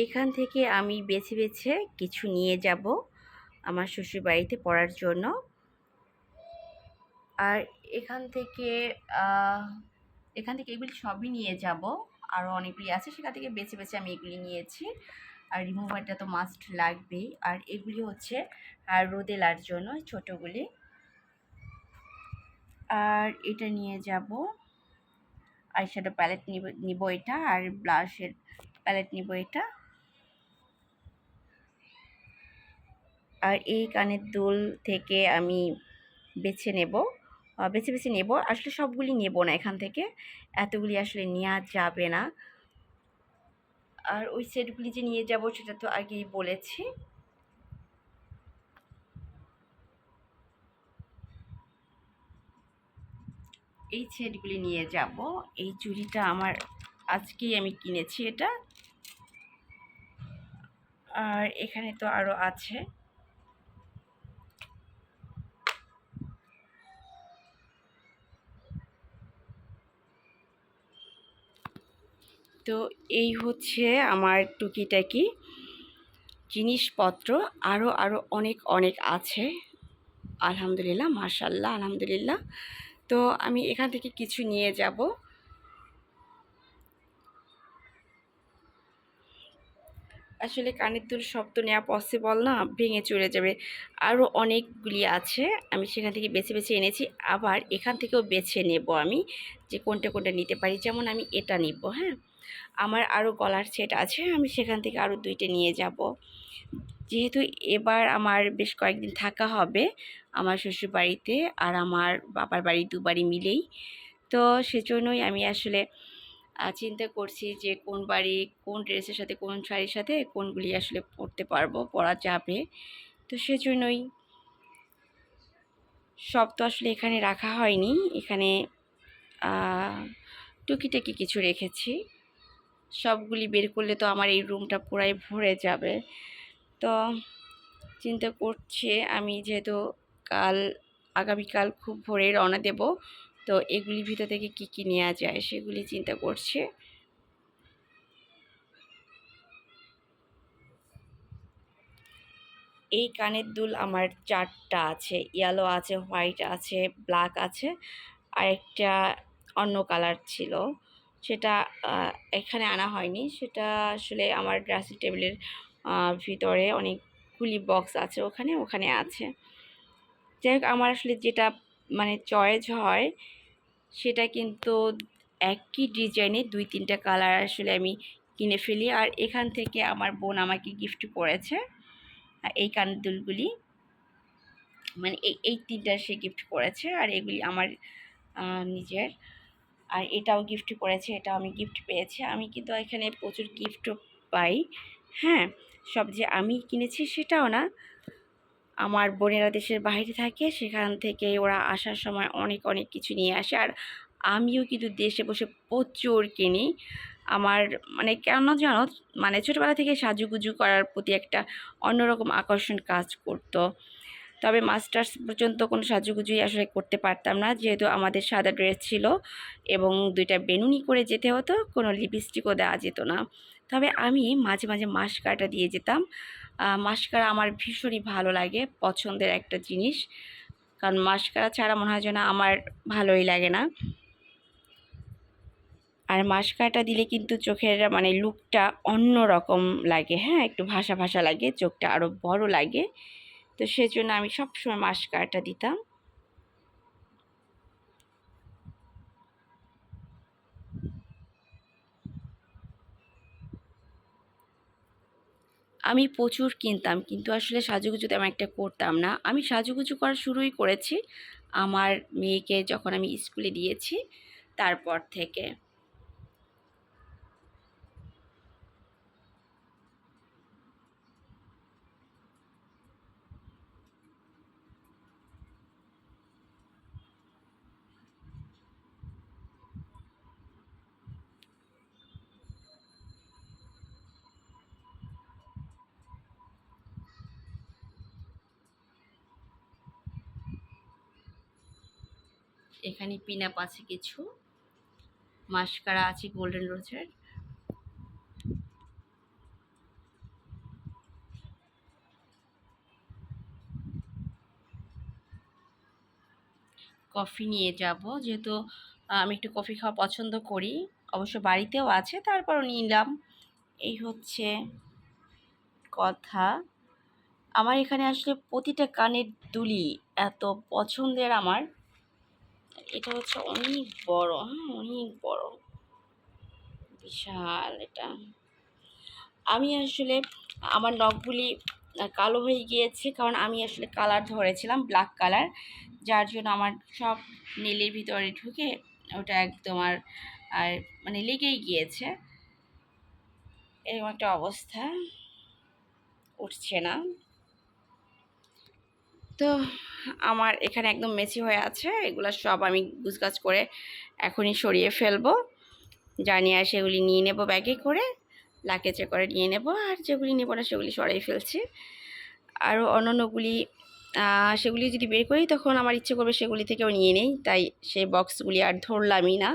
এখান থেকে আমি বেছে বেছে কিছু নিয়ে যাব আমার শ্বশুরবাড়িতে পড়ার জন্য। আর এখান থেকে আহ, এখান থেকে এগুলি সবই নিয়ে যাব। আরও অনেকগুলি আছে, সেখান থেকে বেছে বেছে আমি এগুলি নিয়েছি। আর রিমুভারটা তো মাস্ট লাগবেই। আর এগুলি হচ্ছে রোদেলার জন্য ছোটোগুলি। আর এটা নিয়ে যাব, আইশ্যাডো প্যালেট নিব এটা, আর ব্লাশের প্যালেট নিব এটা। আর এই কানের দুল থেকে আমি বেছে নেব, বেছে বেছে নেব। আসলে সবগুলি নেব না এখান থেকে, এতগুলি আসলে নেওয়া যাবে না। আর ওই সেটগুলি যে নিয়ে যাব সেটা তো আগেই বলেছি। এই সেটগুলি নিয়ে যাব। এই চুড়িটা আমার আজকেই আমি কিনেছি এটা। আর এখানে তো আরও আছে। তো এই হচ্ছে আমার টুকিটাকি জিনিসপত্র। আরও আরও অনেক অনেক আছে, আলহামদুলিল্লাহ, মাশাআল্লাহ, আলহামদুলিল্লাহ। তো আমি এখান থেকে কিছু নিয়ে যাব। আসলে কানের দুল সব তো নেওয়া পসিবল না, ভেঙে চলে যাবে। আরও অনেকগুলি আছে, আমি সেখান থেকে বেছে বেছে এনেছি। আবার এখান থেকেও বেছে নেব আমি যে কোনটা কোনটা নিতে পারি। যেমন আমি এটা নিব, হ্যাঁ। আমার আরও গলার সেট আছে, আমি সেখান থেকে আরও 2টা নিয়ে যাব। যেহেতু এবার আমার বেশ কয়েকদিন থাকা হবে আমার শ্বশুরবাড়িতে আর আমার বাবার বাড়ি, দুবারই মিলেই। তো সেজন্যই আমি আসলে চিন্তা করছি যে কোন বাড়ি কোন ড্রেসের সাথে, কোন শাড়ির সাথে কোনগুলি আসলে পরতে পারবো, পরা যাবে। তো সেজন্যই সব তো আসলে এখানে রাখা হয়নি, এখানে টুকিটাকি কিছু রেখেছি। সবগুলি বের করলে তো আমার এই রুমটা পুরাই ভরে যাবে। তো চিন্তা করছি আমি, যেহেতু আগামীকাল খুব ভোরে রওনা দেব, তো এগুলির ভিতর থেকে কি কি নেওয়া যায় সেগুলি চিন্তা করছি। এই কানের দুল আমার 4টা আছে, ইয়েলো আছে, হোয়াইট আছে, ব্ল্যাক আছে, আর একটা অন্য কালার ছিল, সেটা এখানে আনা হয়নি। সেটা আসলে আমার ড্রেসিং টেবিলের ভিতরে অনেকগুলি বক্স আছে, ওখানে ওখানে আছে। যাই হোক, আমার আসলে যেটা মানে চয়েস হয় সেটা কিন্তু একই ডিজাইনে 2-3টা কালার আসলে আমি কিনে ফেলি। আর এখান থেকে আমার বোন আমাকে গিফট করেছে এই কানের দুলগুলি, মানে এই 3টা সে গিফট করেছে, আর এগুলি আমার নিজের। আর এটাও গিফট করেছে, এটাও আমি গিফট পেয়েছি। আমি কিন্তু এখানে প্রচুর গিফটও পাই, হ্যাঁ। সব যে আমি কিনেছি সেটাও না, আমার বোনেরা দেশের বাইরে থাকে, সেখান থেকে ওরা আসার সময় অনেক অনেক কিছু নিয়ে আসে। আর আমিও কিন্তু দেশে বসে প্রচুর কিনি। আমার মানে কেন জানো, মানে ছোটোবেলা থেকে সাজুগুজু করার প্রতি একটা অন্যরকম আকর্ষণ কাজ করতো। তবে মাস্টার্স পর্যন্ত কোনো সাজুগুজুই আসলে করতে পারতাম না, যেহেতু আমাদের সাদা ড্রেস ছিল এবং 2টা বেনুনি করে যেতে হতো, কোনো লিপস্টিকও দেওয়া যেত না। তবে আমি মাঝে মাঝে মাস্কারাটা দিয়ে যেতাম। মাস্কারা আমার ভীষণই ভালো লাগে, পছন্দের একটা জিনিস। কারণ মাস্কারা ছাড়া মনে হয় যেন আমার ভালোই লাগে না। আর মাস্কারাটা দিলে কিন্তু চোখের মানে লুকটা অন্য রকম লাগে, হ্যাঁ, একটু ভাসা ভাসা লাগে, চোখটা আরও বড় লাগে। তো সেজন্য আমি সবসময় মাস্কারাটা দিতাম। আমি প্রচুর কিনতাম, কিন্তু আসলে সাজুগুজু তেমন একটা করতাম না। আমি সাজুগুজু করা শুরুই করেছি আমার মেয়েকে যখন আমি স্কুলে দিয়েছি, তারপর থেকে। এখানে পিনাপ আছে কিছু, মাস্কারা আছে গোল্ডেন রোজের। কফি নিয়ে যাব, যেহেতু আমি একটু কফি খাওয়া পছন্দ করি। অবশ্য বাড়িতেও আছে, তারপরও নিলাম। এই হচ্ছে কথা। আমার এখানে আসলে প্রতিটা কানের দুলি এত পছন্দের আমার। এটা হচ্ছে অনেক বড়, হ্যাঁ অনেক বড়, বিশাল এটা। আমি আসলে আমার নখগুলি কালো হয়ে গিয়েছে, কারণ আমি আসলে কালার ধরেছিলাম ব্ল্যাক কালার, যার জন্য আমার সব নেলের ভিতরে ঢুকে ওটা একদম আর আর মানে লেগেই গিয়েছে। এরকম একটা অবস্থা, উঠছে না। তো আমার এখানে একদম মেসি হয়ে আছে, এগুলো সব আমি গুছগাছ করে এখনই সরিয়ে ফেলবো। যা নিয়ে আসে সেগুলি নিয়ে নেব ব্যাগে করে, লাগেজে করে নিয়ে নেব, আর যেগুলি নেব না সেগুলি সরাই ফেলছি। আরও অন্যান্যগুলি সেগুলি যদি বের করি তখন আমার ইচ্ছে করবে সেগুলি থেকেও নিয়ে নেই, তাই সেই বক্সগুলি আর ধরলামই না।